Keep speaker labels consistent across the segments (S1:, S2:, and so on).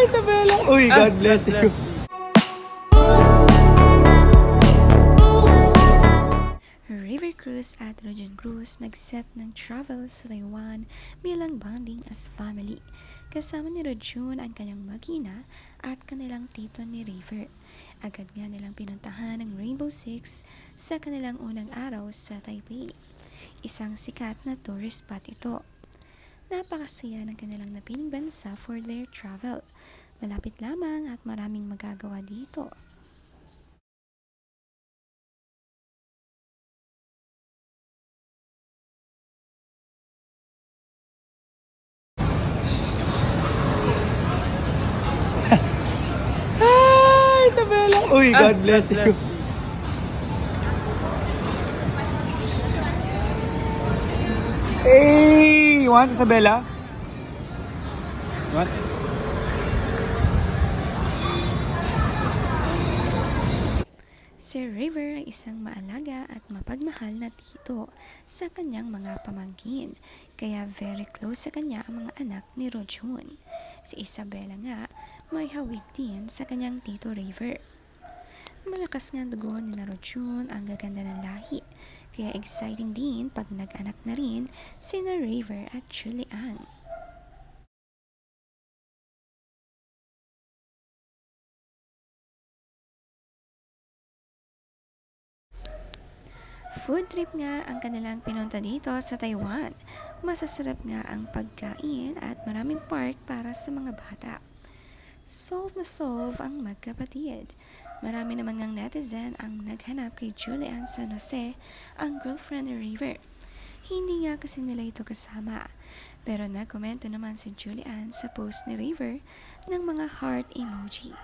S1: Isabella! Uy, God bless you.
S2: River Cruz at Rojan Cruz nag-set ng travel sa Taiwan bilang bonding as family. Kasama ni Rojun ang kanyang mag-ina at kanilang tito ni River. Agad nga nilang pinuntahan ang Rainbow Six sa kanilang unang araw sa Taipei. Isang sikat na tourist spot ito. Napakasaya ng kanilang napiling bansa for their travel. Malapit lamang at maraming magagawa dito.
S1: Hi, Isabella! Uy, God bless you. Hey! You want Isabella? You want?
S2: Si River ay isang maalaga at mapagmahal na tito sa kanyang mga pamangkin, kaya very close sa kanya ang mga anak ni Rojun. Si Isabella nga may hawig din sa kanyang tito River. Malakas nga ang dugo ni Rojun, ang gaganda ng lahi, kaya exciting din pag nag-anak na rin sina River at Julian. Food trip nga ang kanilang pinunta dito sa Taiwan. Masasarap nga ang pagkain at maraming park para sa mga bata. Solve na solve ang magkapatid. Marami naman ngang netizen ang naghanap kay Julian San Jose, ang girlfriend ni River. Hindi nga kasi nila ito kasama. Pero nagkomento naman si Julian sa post ni River ng mga heart emoji.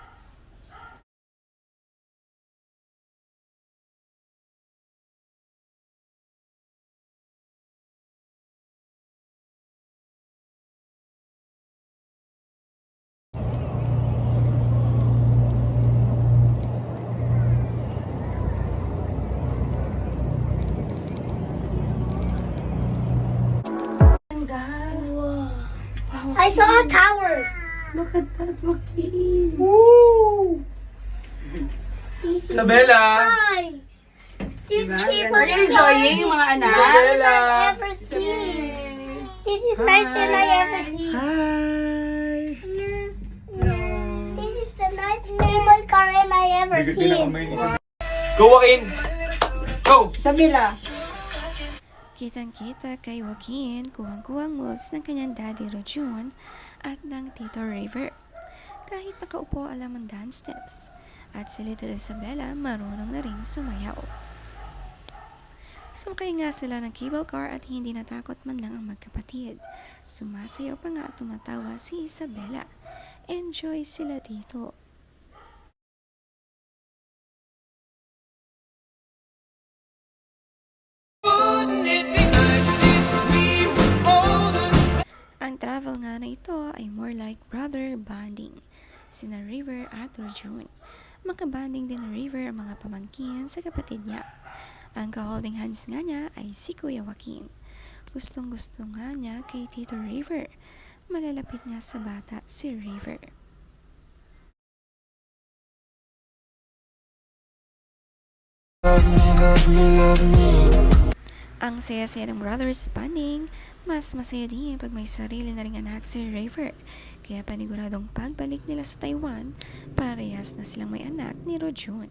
S3: I saw a tower.
S4: Look at that, Joaquin.
S1: Woo! Isabella!
S3: Hi. This
S4: Diba?
S3: is
S4: Are you enjoying yung mga anak?
S1: Isabella!
S3: I ever seen. This is nicer than I ever seen.
S1: Hi!
S3: This is the nicest cable car I ever seen.
S1: Go, Joaquin! Go!
S4: Isabella.
S2: Kitang-kita kay Joaquin kuwang-kuwang moves ng kanyang daddy Rojun at ng tito River. Kahit nakaupo alam ang dance steps, at si Little Isabella marunong na rin sumayaw. Sumakay nga sila ng cable car at hindi natakot man lang ang magkapatid. Sumasayaw pa nga at tumatawa si Isabella. Enjoy sila dito. Ang travel nga na ito ay more like brother bonding. Sina River at Rojun. Makabanding din ni River ang mga pamangkin sa kapatid niya. Ang ka-holding hands nga niya ay si Kuya Joaquin. Gustong-gusto nga niya kay Tito River. Malalapit nga sa bata si River. Ang saya-saya ng brothers bonding, mas masaya din pag may sarili na ring anak si River. Kaya paniguradong pagbalik nila sa Taiwan, parehas na silang may anak ni Rojun.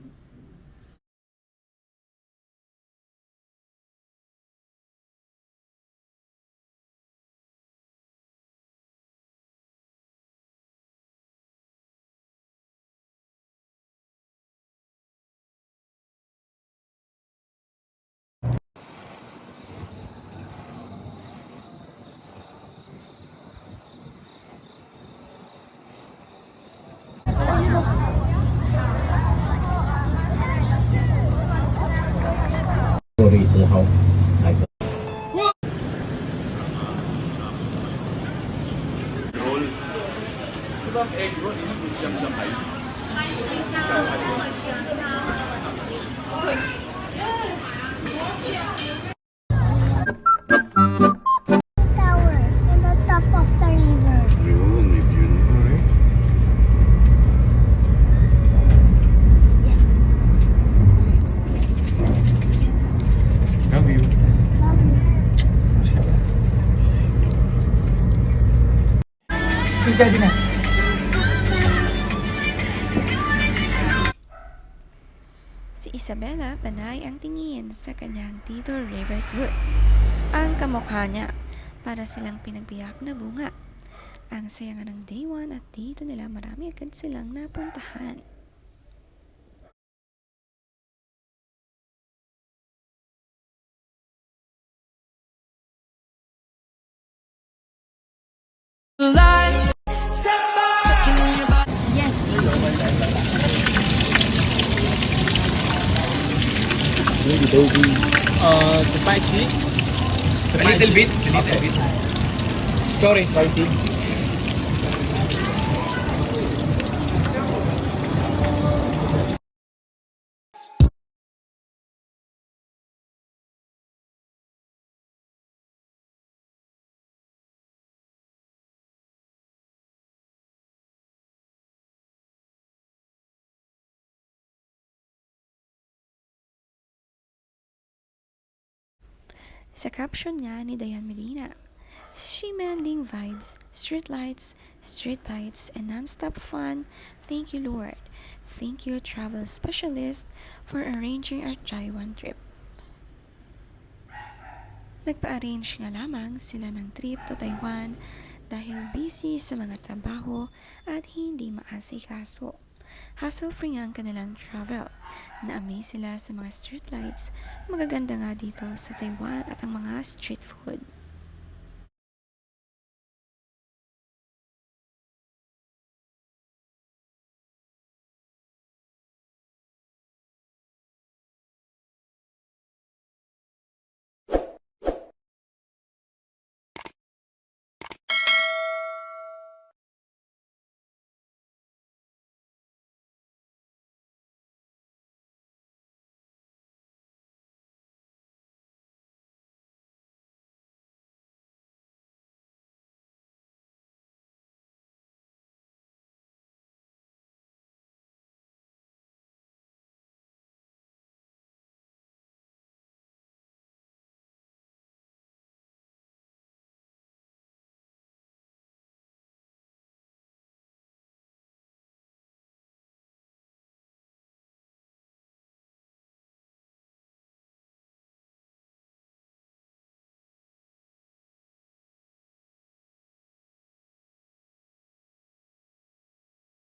S3: Tower on the top of the river.
S1: Kiss daddy na.
S2: Si Isabela panay ang tingin sa kanyang Tito River Cruz. Ang kamukha niya, para silang pinagbiyak na bunga. Ang saya nga ng day 1 at dito nila marami agad silang napuntahan.
S1: Spicy. A little bit. Sorry, spicy.
S2: Sa caption niya ni Dayan Medina, "She-mending vibes, street lights, street bites, and non-stop fun. Thank you, Lord. Thank you, travel specialist, for arranging our Taiwan trip." Nagpa-arrange nga lamang sila ng trip to Taiwan dahil busy sa mga trabaho at hindi maasikaso. Hassle-free nga ang kanilang travel. Na-amaze sila sa mga street lights, magaganda nga dito sa Taiwan at ang mga street food.